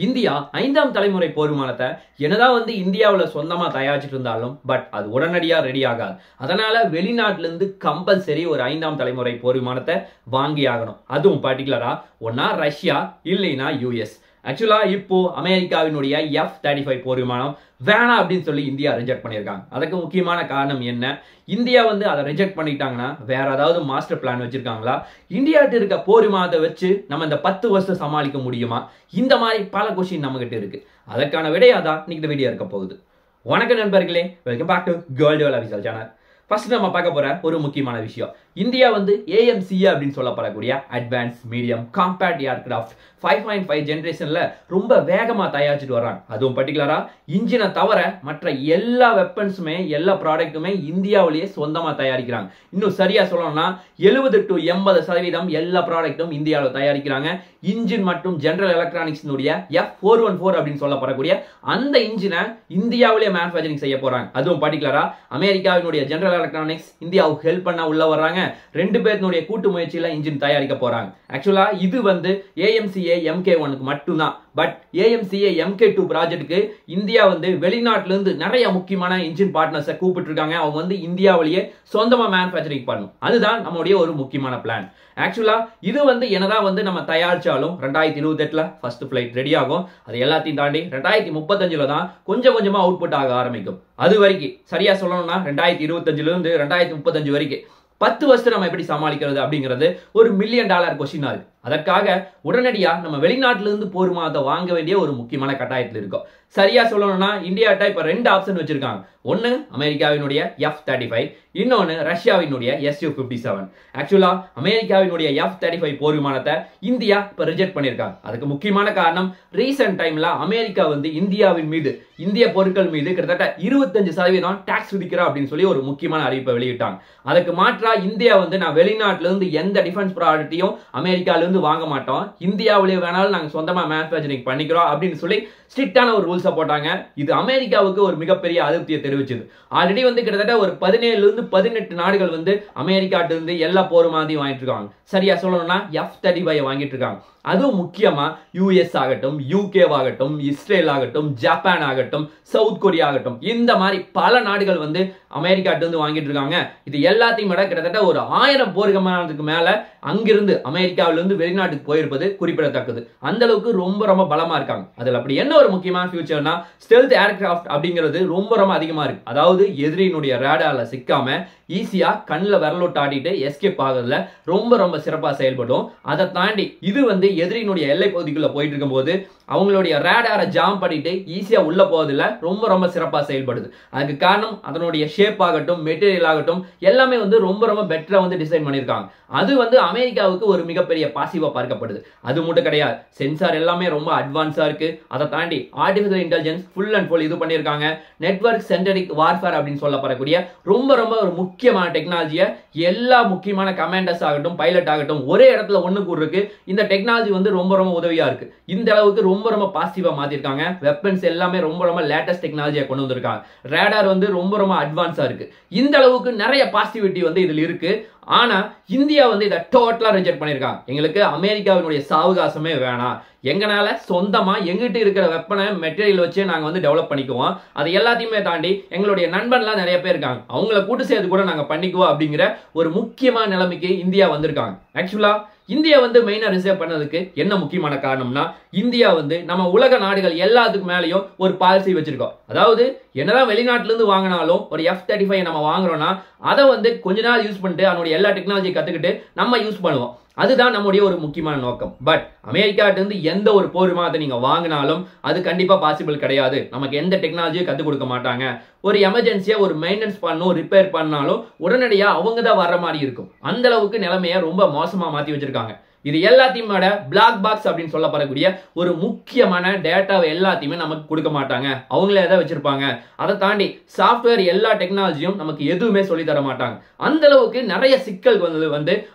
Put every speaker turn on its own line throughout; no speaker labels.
India ஐந்தாம் தலைமுறை போர் விமானத்தை என்னதான் இந்தியாவில் சொந்தமா தயாரிச்சிட்டு இருந்தாலும் பட் அது உடனடியா ரெடி ஆகாது. அதனால வெளிநாட்டுல இருந்து கம்பல்சரி ஒரு ஐந்தாம் தலைமுறை போர் விமானத்தை வாங்கி ஆகணும். அதுவும் பர்டிகுலரா ஒன்னா ரஷ்யா இல்லைன்னா யூஎஸ். ஆக்சுவலா இப்போ அமெரிக்காவினுடைய F-35 போர் விமானம் வேணாம் அப்படின்னு சொல்லி இந்தியா ரிஜெக்ட் பண்ணியிருக்காங்க. அதுக்கு முக்கியமான காரணம் என்ன? இந்தியா அதை ரிஜெக்ட் பண்ணிட்டாங்கன்னா வேற ஏதாவது மாஸ்டர் பிளான் வச்சிருக்காங்களா? இந்தியாட்டு இருக்க போர் விமானத்தை வச்சு நம்ம இந்த 10 வருஷம் சமாளிக்க முடியுமா? இந்த மாதிரி பல கொஸ்டின் நம்ம கிட்ட இருக்கு. அதற்கான விடையா தான் இன்னைக்கு இந்த வீடியோ இருக்க போகுது. வணக்கம் நண்பர்களே, welcome back to Gold Whale official channel. First நம்ம பார்க்க போற ஒரு முக்கியமான விஷயம், இந்தியா AMCA அப்படின்னு சொல்லப்படக்கூடிய அட்வான்ஸ் மீடியம் காம்பேக்ட் ஏர்கிராஃப்ட் 5.5 ஜெனரேஷன்ல ரொம்ப வேகமா தயாரிச்சுட்டு வர்றாங்க. அதுவும் பர்டிகுலரா இன்ஜினை தவிர மற்ற எல்லா வெப்பன்ஸுமே எல்லா ப்ராடக்ட்டுமே இந்தியாவிலேயே சொந்தமா தயாரிக்கிறாங்க. இன்னும் சரியா சொல்லணும்னா 70 to 80% எல்லா ப்ராடக்ட்டும் இந்தியாவில் தயாரிக்கிறாங்க. இன்ஜின் மற்றும் ஜெனரல் எலக்ட்ரானிக்ஸ் F414 அப்படின்னு சொல்லப்படக்கூடிய அந்த இன்ஜினை இந்தியாவிலேயே மேனுஃபேக்சரிங் செய்ய போறாங்க. அதுவும் பர்டிகுலரா அமெரிக்காவினுடைய ஜெனரல் எலக்ட்ரானிக்ஸ் இந்தியாவுக்கு ஹெல்ப் பண்ண உள்ள வர்றாங்க. ரெண்டு பேருடைய கூட்டு முயற்சியில இன்ஜின் தயாரிக்க போறாங்க. ஆக்சுவலா இது AMCA MK1க்கு மட்டும்தான். பட் AMCA MK2 ப்ராஜெக்ட்டுக்கு இந்தியா வெளிநாட்டுல இருந்து நிறைய முக்கியமான இன்ஜின் பார்ட்னர்ஸை கூப்பிட்டு இருக்காங்க. அவங்க இந்தியாவிலேயே சொந்தமா மேனுஃபேக்சரிங் பண்ணணும். அதுதான் நம்மளுடைய ஒரு முக்கியமான பிளான். ஆக்சுவலா இது என்னதான் நம்ம தயாரிச்சாலும் 2028ல ஃபர்ஸ்ட் ஃபிளைட் ரெடி ஆகும். அது எல்லாத்தையும் தாண்டி 2035ல தான் கொஞ்சம் கொஞ்சமா அவுட்புட் ஆக ஆரம்பிக்கும். அது வரைக்கும் சரியா சொல்லணும்னா 2025ல இருந்து 2035 வரைக்கும் 10 வருஷம் நம்ம எப்படி சமாளிக்கிறது அப்படிங்கிறது ஒரு $1 மில்லியன் கொஸ்டின் ஆகுது. அதற்காக உடனடியா நம்ம வெளிநாட்டுல இருந்து போர் விமானத்தை வாங்க வேண்டிய ஒரு முக்கியமான கட்டாயத்தில் இருக்கும். சரியா சொல்லணும்னா இந்தியாட்ட இப்ப 2 ஆப்ஷன் வச்சிருக்காங்க. ஒன்னு அமெரிக்காவினுடைய F-35, இன்னொன்னு ரஷ்யாவினுடைய Su-57. ஆக்சுவலா அமெரிக்காவினுடைய F-35 போர் விமானத்தை இந்தியா இப்ப ரிஜெக்ட் பண்ணிருக்காங்க. அதுக்கு முக்கியமான காரணம் ரீசன்ட் டைம்ல அமெரிக்கா இந்தியாவின் மீது இந்திய பொருட்கள் மீது கிட்டத்தட்ட 25% டாக்ஸ் விதிக்கிறா அப்படின்னு சொல்லி ஒரு முக்கியமான அறிவிப்பை வெளியிட்டாங்க. அதுக்கு மாற்றா இந்தியா நான் வெளிநாட்டுல இருந்து எந்த டிஃபென்ஸ் ப்ராடக்ட்டையும் அமெரிக்கால வாங்க மாட்டோம், இந்தியாவிலே வேணாலும் நாங்க சொந்தமா மேனுஃபேக்சரிங் பண்ணிக்கிறோம் அப்படின்னு சொல்லி ஸ்ட்ரிக்டான ஒரு ரூல்ஸை போட்டாங்க. இது அமெரிக்காவுக்கு ஒரு மிகப்பெரிய அதிருப்தியை தெரிவிச்சது. ஆல்ரெடி கிட்டத்தட்ட ஒரு 17 இருந்து 18 நாடுகள் அமெரிக்காட்டு இருந்து எல்லா போர் விமானத்தையும் வாங்கிட்டு இருக்காங்க. சரியா சொல்லணும்னா F-35 வாங்கிட்டு இருக்காங்க. அதுவும் முக்கியமா US ஆகட்டும், UK ஆகட்டும், இஸ்ரேல் ஆகட்டும், ஜப்பான் ஆகட்டும், சவுத் கொரியா ஆகட்டும், இந்த மாதிரி பல நாடுகள் அமெரிக்காட்டு இருந்து வாங்கிட்டு இருக்காங்க. இது எல்லாத்தையும் விட கிட்டத்தட்ட ஒரு 1000 போர் விமானத்துக்கு மேல அங்கிருந்து அமெரிக்காவிலிருந்து வெளிநாட்டுக்கு போயிருப்பது குறிப்பிடத்தக்கது. அந்த அளவுக்கு ரொம்ப ரொம்ப பலமா இருக்காங்க. அதுல அப்படி என்ன ஒரு முக்கியமான ஃபியூச்சர்னா ஸ்டெல்த் ஏர்கிராஃப்ட் அப்படிங்கிறது ரொம்ப ரொம்ப அதிகமா இருக்கு. அதாவது எதிரியினுடைய ரேடார்ல சிக்காம ஈஸியா கண்ணில் விரலோட்டு ஆடிட்டு எஸ்கேப் ஆகுறதுல ரொம்ப ரொம்ப சிறப்பா செயல்படும். அதை தாண்டி இது எதிரியினுடைய எல்லை பகுதிக்குள்ள போயிட்டு இருக்கும் போது அவங்களுடைய ரேடாரை ஜாம் பண்ணிட்டு ஈஸியா உள்ள போவதில்ல ரொம்ப ரொம்ப சிறப்பா செயல்படுது. அதுக்கு காரணம் அதனுடைய ஷேப் ஆகட்டும், மெட்டீரியல் ஆகட்டும், எல்லாமே ரொம்ப ரொம்ப பெட்டரா டிசைன் பண்ணிருக்காங்க. அது அமெரிக்காவுக்கு ஒரு மிகப்பெரிய பாசிவா பார்க்கப்படுது. அது மட்டும் கிடையாது, சென்சார் எல்லாமே ரொம்ப அட்வான்ஸா இருக்கு. அதை தாண்டி artificial intelligence full and full இது பண்ணிருக்காங்க. நெட்வொர்க் சென்ட்ரிக் வார்ஃபேர் அப்படின்னு சொல்லப்படக்கூடிய ரொம்ப ரொம்ப ஒரு முக்கியமான டெக்னாலஜியை எல்லா முக்கியமான கமாண்டர்ஸ் ஆகட்டும், பைலட் ஆகட்டும் ஒரே இடத்துல ஒண்ணு கூடுறதுக்கு இந்த டெக்னாலஜி ரொம்ப ரொம்ப உதவியா இருக்கு. இந்த அளவுக்கு ரொம்ப ரொம்ப பாசிட்டிவா மாத்திருக்காங்க. வெப்பன்ஸ் எல்லாமே ரொம்ப ரொம்ப லேட்டஸ்ட் டெக்னாலஜியை கொண்டு வந்திருக்காங்க. ரேடார் ரொம்ப ரொம்ப அட்வான்ஸா இருக்கு. இந்த அளவுக்கு நிறைய பாசிட்டிவிட்டி இதுல இருக்கு. ஆனா இந்தியா இதை டோட்டலா ரிஜெக்ட் பண்ணிருக்காங்க. எங்களுக்கு அமெரிக்காவினுடைய சாவகாசமே வேணாம், எங்கனால சொந்தமா எங்கிட்ட இருக்கிற வெப்பனை மெட்டீரியல் வச்சு நாங்க டெவலப் பண்ணிக்குவோம். அது எல்லாத்தையுமே தாண்டி எங்களுடைய நண்பன்லாம் நிறைய பேர் இருக்காங்க, அவங்கள கூட்டு சேர்த்து கூட நாங்க பண்ணிக்குவோம் அப்படிங்கிற ஒரு முக்கியமான நிலைமைக்கு இந்தியா வந்திருக்காங்க. ஆக்சுவலா இந்தியா மெயினா ரிசர்வ் பண்ணதுக்கு என்ன முக்கியமான காரணம்னா இந்தியா நம்ம உலக நாடுகள் எல்லாத்துக்கும் மேலேயும் ஒரு பாலிசி வச்சிருக்கோம். அதாவது என்னதான் வெளிநாட்டுல இருந்து வாங்கினாலும் ஒரு F-35 நம்ம வாங்குறோம்னா அதை கொஞ்ச நாள் யூஸ் பண்ணிட்டு அதனுடைய எல்லா டெக்னாலஜியை கத்துக்கிட்டு நம்ம யூஸ் பண்ணுவோம். அதுதான் நம்முடைய ஒரு முக்கியமான நோக்கம். பட் அமெரிக்காட்டு இருந்து எந்த ஒரு போர் விமானத்தை நீங்க வாங்கினாலும் அது கண்டிப்பா பாசிபிள் கிடையாது. நமக்கு எந்த டெக்னாலஜியும் கத்துக் கொடுக்க மாட்டாங்க. ஒரு எமர்ஜென்சியா ஒரு மெயின்டெனன்ஸ் பண்ணணும், ரிப்பேர் பண்ணாலும் உடனடியா அவங்க தான் வர்ற மாதிரி இருக்கும். அந்த அளவுக்கு நிலைமையை ரொம்ப மோசமா மாத்தி வச்சிருக்காங்க. இது எல்லாத்தையும் பிளாக் பாக்ஸ் அப்படின்னு சொல்லப்படக்கூடிய ஒரு முக்கியமான டேட்டாவை எல்லாத்தையுமே நமக்கு கொடுக்க மாட்டாங்க. அவங்களே எதை வச்சிருப்பாங்க. அதை தாண்டி சாஃப்ட்வேர் எல்லா டெக்னாலஜியும் நமக்கு எதுவுமே சொல்லி தர மாட்டாங்க. அந்த அளவுக்கு நிறைய சிக்கல்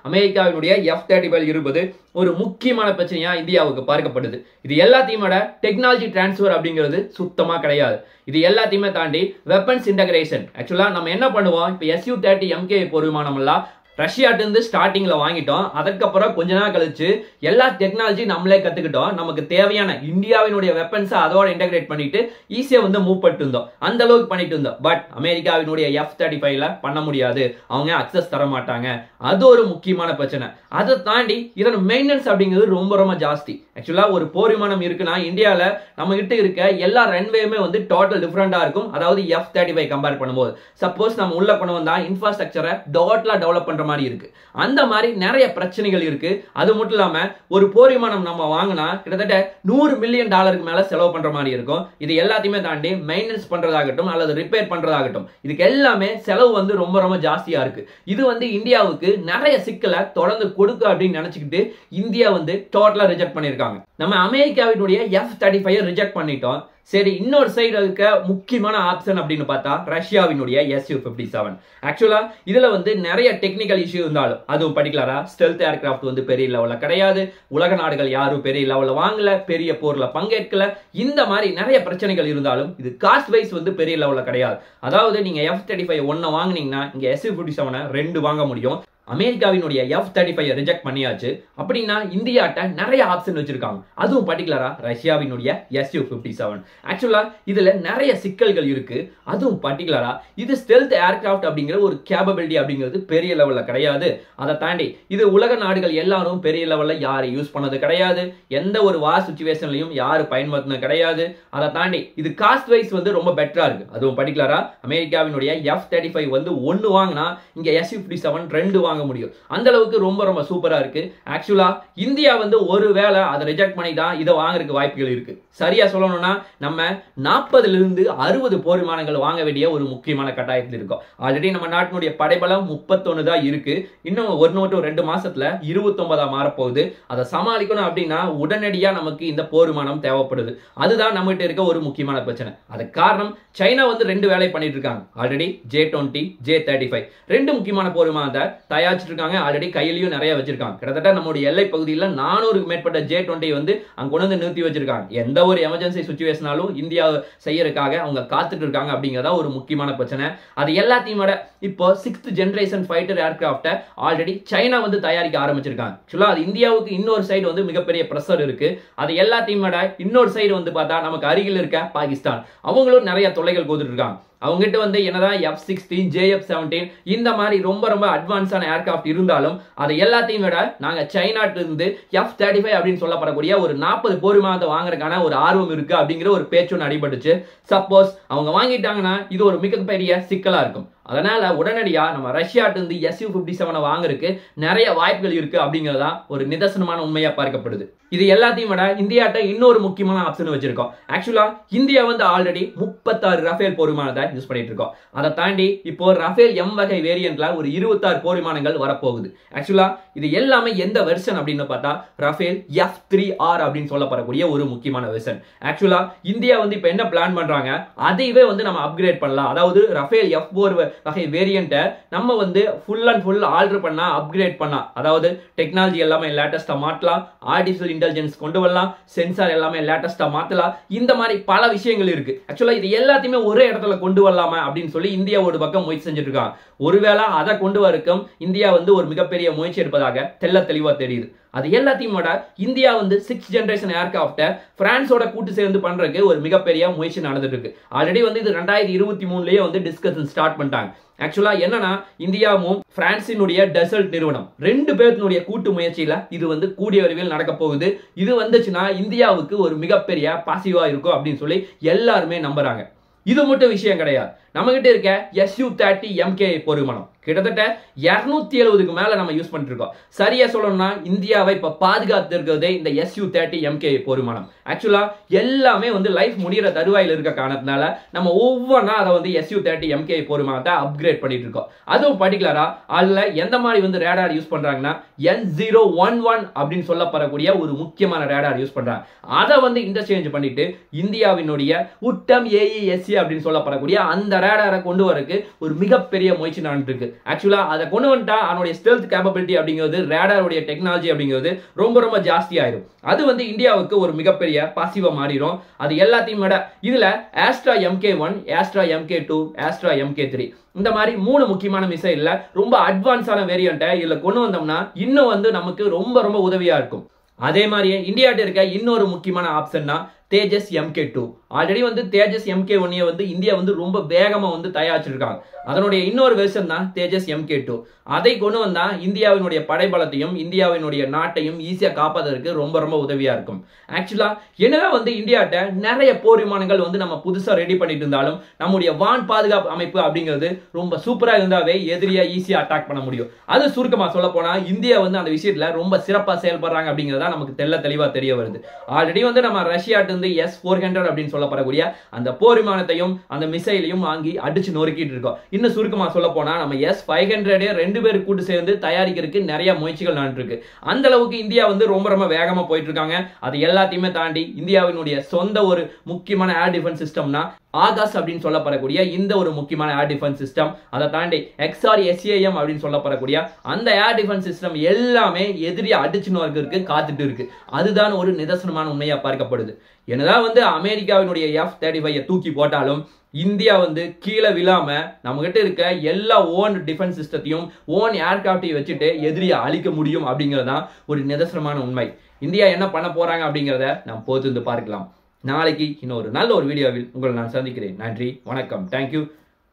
அமெரிக்காவினுடைய F-35 இருப்பது ஒரு முக்கியமான பிரச்சனையா இந்தியாவுக்கு பார்க்கப்படுது. இது எல்லாத்தையும் டெக்னாலஜி டிரான்ஸ்ஃபர் அப்படிங்கிறது சுத்தமா கிடையாது. இது எல்லாத்தையுமே தாண்டி வெப்பன்ஸ் இன்டகிரேஷன். ஆக்சுவலா நம்ம என்ன பண்ணுவோம், இப்ப Su-30 MK போர் விமானம் எல்லாம் ரஷ்யாட்ட இருந்து ஸ்டார்டிங்ல வாங்கிட்டோம். அதுக்கப்புறம் கொஞ்ச நாள் கழிச்சு எல்லா டெக்னாலஜி நம்மளே கத்துக்கிட்டோம். நமக்கு தேவையான இந்தியாவினுடைய வெப்பன்ஸ் அதோட இன்டகிரேட் பண்ணிட்டு ஈஸியா வந்து மூவ் பண்ணிட்டு இருந்தோம். அந்த அளவுக்கு பண்ணிட்டு இருந்தோம். பட் அமெரிக்காவினுடைய F-35ல பண்ண முடியாது, அவங்க அக்சஸ் தர மாட்டாங்க. அது ஒரு முக்கியமான பிரச்சனை. அதை தாண்டி இதோட மெயின்டெனன்ஸ் அப்படிங்கிறது ரொம்ப ரொம்ப ஜாஸ்தி. ஆக்சுவலா ஒரு போர் விமானம் இருக்குன்னா இந்தியால நம்ம கிட்ட இருக்க எல்லா ரன்வேயுமே வந்து டோட்டல் டிஃபரெண்டா இருக்கும். அதாவது F-35 கம்பேர் பண்ணும்போது சப்போஸ் நம்ம உள்ள கொண்டு வந்தா இன்ஃப்ராஸ்ட்ரக்சரை டோட்டலா டெவலப் பண்ற மாதிரி இருக்கு. அந்த மாதிரி நிறைய பிரச்சனைகள் இருக்கு. அது மட்டும் இல்லாம ஒரு போர் விமானம் நம்ம வாங்கினா கிட்டத்தட்ட $100 மில்லியன் மேல செலவு பண்ற மாதிரி இருக்கும். இது எல்லாத்தையுமே தாண்டி மெயின்டெனன்ஸ் பண்றதாகட்டும் அல்லது ரிப்பேர் பண்றதாகட்டும் இதுக்கு எல்லாமே செலவு வந்து ரொம்ப ரொம்ப ஜாஸ்தியா இருக்கு. இது வந்து இந்தியாவுக்கு நிறைய சிக்கலை தொடர்ந்து கொடுக்க அப்படின்னு நினைச்சுக்கிட்டு இந்தியா வந்து டோட்டலா ரிஜெக்ட் பண்ணிருக்காங்க. நம்ம அமெரிக்காவினுடைய F-35 ரிஜெக்ட் பண்ணிட்டோம். சரி, இன்னொரு சைடு இருக்க முக்கியமான ஆப்ஷன் அப்படின்னு பார்த்தா ரஷ்யாவினுடைய Su-57. ஆக்சுவலா இதுல வந்து நிறைய டெக்னிக்கல் இஷ்யூ இருந்தாலும் அதுவும் பர்டிகுலரா ஸ்டெல்த் ஏர்கிராஃப்ட் வந்து பெரிய லெவல்ல கிடையாது. உலக நாடுகள் யாரும் பெரிய லெவல்ல வாங்கல, பெரிய போர்ல பங்கேற்கல. இந்த மாதிரி நிறைய பிரச்சனைகள் இருந்தாலும் இது காஸ்ட் வைஸ் வந்து பெரிய லெவல்ல கிடையாது. அதாவது நீங்க F-35 ஒன்ன வாங்குனீங்கன்னா இங்க Su-57 2 வாங்க முடியும். அமெரிக்காவினுடைய F-35 ரிஜெக்ட் பண்ணியாச்சு அப்படின்னா இந்தியாட்ட நிறைய ஆப்ஷன் வச்சிருக்காங்க. அதுவும் பர்டிகுலரா ரஷ்யாவினுடைய Su-57. ஆக்சுவலா இதுல நிறைய சிக்கல்கள் இருக்கு. அதுவும் பர்டிகுலரா இது ஸ்டெல்த் ஏர்கிராஃப்ட் அப்படிங்கிற ஒரு கேப்பபிலிட்டி அப்படிங்கிறது பெரிய லெவல்ல கிடையாது. அதை தாண்டி இது உலக நாடுகள் எல்லாரும் பெரிய லெவல்ல யாரும் யூஸ் பண்ணது கிடையாது. எந்த ஒரு வார் சிச்சுவேஷன்லயும் யாரும் பயன்படுத்தினது கிடையாது. அதை தாண்டி இது காஸ்ட் வைஸ் வந்து ரொம்ப பெட்டரா இருக்கு. அதுவும் பர்டிகுலரா அமெரிக்காவினுடைய F-35 வந்து 1 வாங்கினா இங்க Su-57 2 வாங்க முடியும். அந்த அளவுக்கு ரொம்ப ரொம்ப சூப்பரா இருக்கு. ஆக்சுவலா இந்தியா வந்து ஒருவேளை அதை ரிஜெக்ட் பண்ணி தான் இதை வாங்குறதுக்கு வாய்ப்புகள் இருக்கு. சரியா சொல்லணும்னா நம்ம 40 இருந்து 60 போர் விமானங்கள் வாங்க வேண்டிய ஒரு முக்கியமான கட்டாயத்தில் இருக்கும். ஆல்ரெடி நம்ம நாட்டினுடைய படைபலம் 31 தான் இருக்கு. இன்னும் 1-2 மாசத்துல 29 மாறப்போகுது. அதை சமாளிக்கணும் அப்படின்னா உடனடியா நமக்கு இந்த போர் விமானம் தேவைப்படுது. அதுதான் நம்மகிட்ட இருக்க ஒரு முக்கியமான பிரச்சனை. அதுக்கு காரணம் சைனா வந்து 2 வேலை பண்ணிட்டு இருக்காங்க. ஆல்ரெடி J-20, J-35 2 முக்கியமான போர் விமானத்தை தயாரிச்சிட்டு இருக்காங்க. ஆல்ரெடி கையிலயும் நிறைய வச்சிருக்காங்க. கிட்டத்தட்ட நம்முடைய எல்லை பகுதியில் 400க்கு மேற்பட்ட J-20 வந்து அங்க கொண்டு வந்து நிறுத்தி வச்சிருக்காங்க. எந்த ஒரு எமர்ஜென்சி சிச்சுவேஷனாலும் இந்தியா செய்யறதுக்காக அவங்க காத்துட்டு இருக்காங்க. அப்படிங்கிறதா ஒரு முக்கியமான பிரச்சனை. அது எல்லாத்தையும் விட இப்போ 6th generation fighter aircraft already China வந்து தயாரிக்க ஆரம்பிச்சிருக்காங்க. ஆக்சுவலா அது இந்தியாவுக்கு இன்னொரு சைடு வந்து மிகப்பெரிய பிரஷர் இருக்கு. அது எல்லாத்தையும் விட இன்னொரு சைடு வந்து பார்த்தா நமக்கு அருகில் இருக்க பாகிஸ்தான் அவங்களும் நிறைய தொல்லைகள் கொடுத்துட்டு இருக்காங்க. அவங்ககிட்ட வந்து என்னதான் F-16, JF-17 இந்த மாதிரி ரொம்ப ரொம்ப அட்வான்ஸான ஏர்கிராஃப்ட் இருந்தாலும் அதை எல்லாத்தையும் விட நாங்க சைனாட்டு இருந்து F-35 அப்படின்னு சொல்லப்படக்கூடிய ஒரு 40 போர் விமானத்தை வாங்குறதுக்கான ஒரு ஆர்வம் இருக்கு அப்படிங்கிற ஒரு பேச்சு அடிபட்டுச்சு. சப்போஸ் அவங்க வாங்கிட்டாங்கன்னா இது ஒரு மிகப்பெரிய சிக்கலா இருக்கும். அதனால உடனடியா நம்ம ரஷ்யாட்டு இருந்து Su-57 வாங்குறதுக்கு நிறைய வாய்ப்புகள் இருக்கு அப்படிங்கறதா ஒரு நிதர்சனமான உண்மையா பார்க்கப்படுது. இது எல்லாத்தையும் விட இந்தியாட்ட இன்னொரு முக்கியமான ஆப்ஷன் வச்சிருக்கோம். ஆக்சுவலா இந்தியா வந்து ஆல்ரெடி 36 ரஃபேல் போர் விமானத்தை யூஸ் பண்ணிட்டு இருக்கோம். அதை தாண்டி இப்போ ரஃபேல் M வகை வேரியன்ட்ல ஒரு 26 போர் விமானங்கள் வரப்போகுது. ஆக்சுவலா இது எல்லாமே எந்த வெர்ஷன் அப்படின்னு பார்த்தா ரஃபேல் F-3R அப்படின்னு சொல்லப்படக்கூடிய ஒரு முக்கியமான வெர்ஷன். ஆக்சுவலா இந்தியா வந்து இப்ப என்ன பிளான் பண்றாங்க, அதைவே வந்து நம்ம அப்கிரேட் பண்ணலாம். அதாவது ரஃபேல் F-4 வகை வேரியன்ட்டை நம்ம வந்து ஃபுல் அண்ட் ஃபுல் ஆல்டர் பண்ணா, அப்கிரேட் பண்ணா, அதாவது டெக்னாலஜி எல்லாமே லேட்டஸ்டா மாற்றலாம், ஆர்டிஃபிஷியல் இன்டெலிஜென்ஸ் கொண்டு வரலாம், சென்சார் எல்லாமே லேட்டஸ்டா மாற்றலாம். இந்த மாதிரி பல விஷயங்கள் இருக்கு. ஆக்சுவலா இது எல்லாத்தையுமே ஒரே இடத்துல கொண்டு வரலாமா அப்படின்னு சொல்லி இந்தியாவோட பக்கம் முயற்சி செஞ்சுட்டு இருக்காங்க. ஒருவேளை அதை கொண்டு வரக்கும் இந்தியா வந்து ஒரு மிகப்பெரிய முயற்சி எடுப்பதாக தெளிவா தெரியுது. அது எல்லாத்தையும் விட இந்தியா வந்து 6th ஜெனரேஷன் ஏர்கிராஃப்ட பிரான்ஸோட கூட்டு சேர்ந்து பண்றதுக்கு ஒரு மிகப்பெரிய முயற்சி நடந்துட்டு இருக்கு. ஆல்ரெடி வந்து இது 2023லயே வந்து டிஸ்கஷன் ஸ்டார்ட் பண்ணிட்டாங்க. ஆக்சுவலா என்னன்னா இந்தியாவும் பிரான்சினுடைய டெசல்ட் நிறுவனம் 2 பேருடைய கூட்டு முயற்சியில இது வந்து கூடிய விரைவில் நடக்க போகுது. இது வந்துச்சுன்னா இந்தியாவுக்கு ஒரு மிகப்பெரிய பாசிட்டிவா இருக்கும் அப்படின்னு சொல்லி எல்லாருமே நம்புறாங்க. இது மட்டும் விஷயம் கிடையாது. நம்ம கிட்ட இருக்க Su-30 MK போர் விமானம் கிட்டத்தட்ட 270க்கு மேல நம்ம யூஸ் பண்ணிட்டு இருக்கோம். சரியா சொல்லணும்னா இந்தியாவை இப்ப பாதுகாத்து இருக்கிறதே இந்த Su-30 MK போர் விமானம். ஆக்சுவலா எல்லாமே வந்து லைஃப் முடிகிற தருவாயில் இருக்க காரணத்தினால நம்ம ஒவ்வொன்றா அதை வந்து Su-30 MK போர் விமானத்தை அப்கிரேட் பண்ணிட்டு இருக்கோம். அதுவும் பர்டிகுலரா அதுல எந்த மாதிரி வந்து ரேடார் யூஸ் பண்றாங்கன்னா N011 அப்படின்னு சொல்லப்படக்கூடிய ஒரு முக்கியமான ரேடார் யூஸ் பண்றாங்க. அதை வந்து இன்டர்சேஞ்ச் பண்ணிட்டு இந்தியாவினுடைய உட்டம் AESA அப்படின்னு சொல்லப்படக்கூடிய அந்த ரேடாரை கொண்டு வரக்கு ஒரு மிகப்பெரிய முயற்சி நடந்துட்டு இருக்கு. ஆக்சுவலா அதை கொண்டு வந்துட்டா அதனுடைய ஸ்டெல்த் கேப்பபிலிட்டி அப்படிங்கிறது ரேடாருடைய டெக்னாலஜி அப்படிங்கிறது ரொம்ப ரொம்ப ஜாஸ்தி ஆயிரும். அது வந்து இந்தியாவுக்கு ஒரு மிகப்பெரிய பாசிவா மாறிடும். அது எல்லாத்தையும் விட இதுல ஆஸ்ட்ரா MK1, ஆஸ்ட்ரா MK2, ஆஸ்ட்ரா MK3 இந்த மாதிரி 3 முக்கியமான மிசைல்ல ரொம்ப அட்வான்ஸான வேரியண்ட்டை இதுல கொண்டு வந்தோம்னா இன்னும் வந்து நமக்கு ரொம்ப ரொம்ப உதவியா இருக்கும். அதே மாதிரியே இந்தியாட்ட இருக்க இன்னொரு முக்கியமான ஆப்ஷன்னா தேஜஸ் MK2. ஆல்ரெடி வந்து தேஜஸ் MK1 வந்து இந்தியா வந்து ரொம்ப வேகமா வந்து தயாரிச்சிருக்காங்க. அதனுடைய இன்னொரு வெர்ஷன் தான் தேஜஸ் MK2. அதை கொண்டு வந்தா இந்தியாவினுடைய படைபலத்தையும் இந்தியாவினுடைய நாட்டையும் ஈஸியா காப்பாதற்கு ரொம்ப ரொம்ப உதவியா இருக்கும். ஆக்சுவலா என்னதான் வந்து இந்தியாட்ட நிறைய போர் விமானங்கள் வந்து நம்ம புதுசா ரெடி பண்ணிட்டு இருந்தாலும் நம்முடைய வான் பாதுகாப்பு அமைப்பு அப்படிங்கிறது ரொம்ப சூப்பரா இருந்தாவே எதிரியா ஈஸியா அட்டாக் பண்ண முடியும். அது சுருக்கமா சொல்ல போனா இந்தியா வந்து அந்த விஷயத்துல ரொம்ப சிறப்பா செயல்படுறாங்க அப்படிங்கிறதா நமக்கு தெளிவா தெரிய வருது. ஆல்ரெடி வந்து நம்ம ரஷ்யாட்ட இருந்து S-400 அப்படின்னு சொல்லப்படக்கூடிய அந்த போர் விமானத்தையும் அந்த மிசைலையும் வாங்கி அடிச்சு நொறுக்கிட்டு இருக்கோம். இன்னும் சுருக்கமா சொல்ல போனா நம்ம S-500 ரெண்டு பேரும் கூட்டு சேர்ந்து தயாரிக்கிறதுக்கு நிறைய முயற்சிகள் நடந்துட்டு இருக்கு. அந்த அளவுக்கு இந்தியா வந்து ரொம்ப ரொம்ப வேகமா போயிட்டு இருக்காங்க. அது எல்லாத்தையுமே தாண்டி இந்தியாவினுடைய சொந்த ஒரு முக்கியமான ஏர் டிஃபென்ஸ் சிஸ்டம்னா ஆகாஷ் அப்படின்னு சொல்லப்படக்கூடிய இந்த ஒரு முக்கியமான ஏர் டிஃபென்ஸ் சிஸ்டம், அதை தாண்டி XRSAM அப்படின்னு சொல்லப்படக்கூடிய அந்த ஏர் டிஃபென்ஸ் சிஸ்டம் எல்லாமே எதிரியா அடிச்சு நோக்கிறதுக்கு காத்துட்டு இருக்கு. அதுதான் ஒரு நிதர்சனமான உண்மையா பார்க்கப்படுது. என்னதான் வந்து அமெரிக்காவினுடைய F-35 தூக்கி போட்டாலும் இந்தியா வந்து கீழே விழாம நம்ம கிட்ட இருக்க எல்லா ஓன் டிஃபென்ஸ் சிஸ்டத்தையும் ஓன் ஏர்கிராஃப்டையும் வச்சுட்டு எதிரியை அழிக்க முடியும் அப்படிங்கறதான் ஒரு நிதர்சனமான உண்மை. இந்தியா என்ன பண்ண போறாங்க அப்படிங்கறத நாம் பொறுத்து பார்க்கலாம். நாளைக்கு இன்னொரு நல்ல ஒரு வீடியோவில் உங்களை நான் சந்திக்கிறேன். நன்றி, வணக்கம், தேங்க்யூ,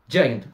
ஜெய் ஹிந்த்.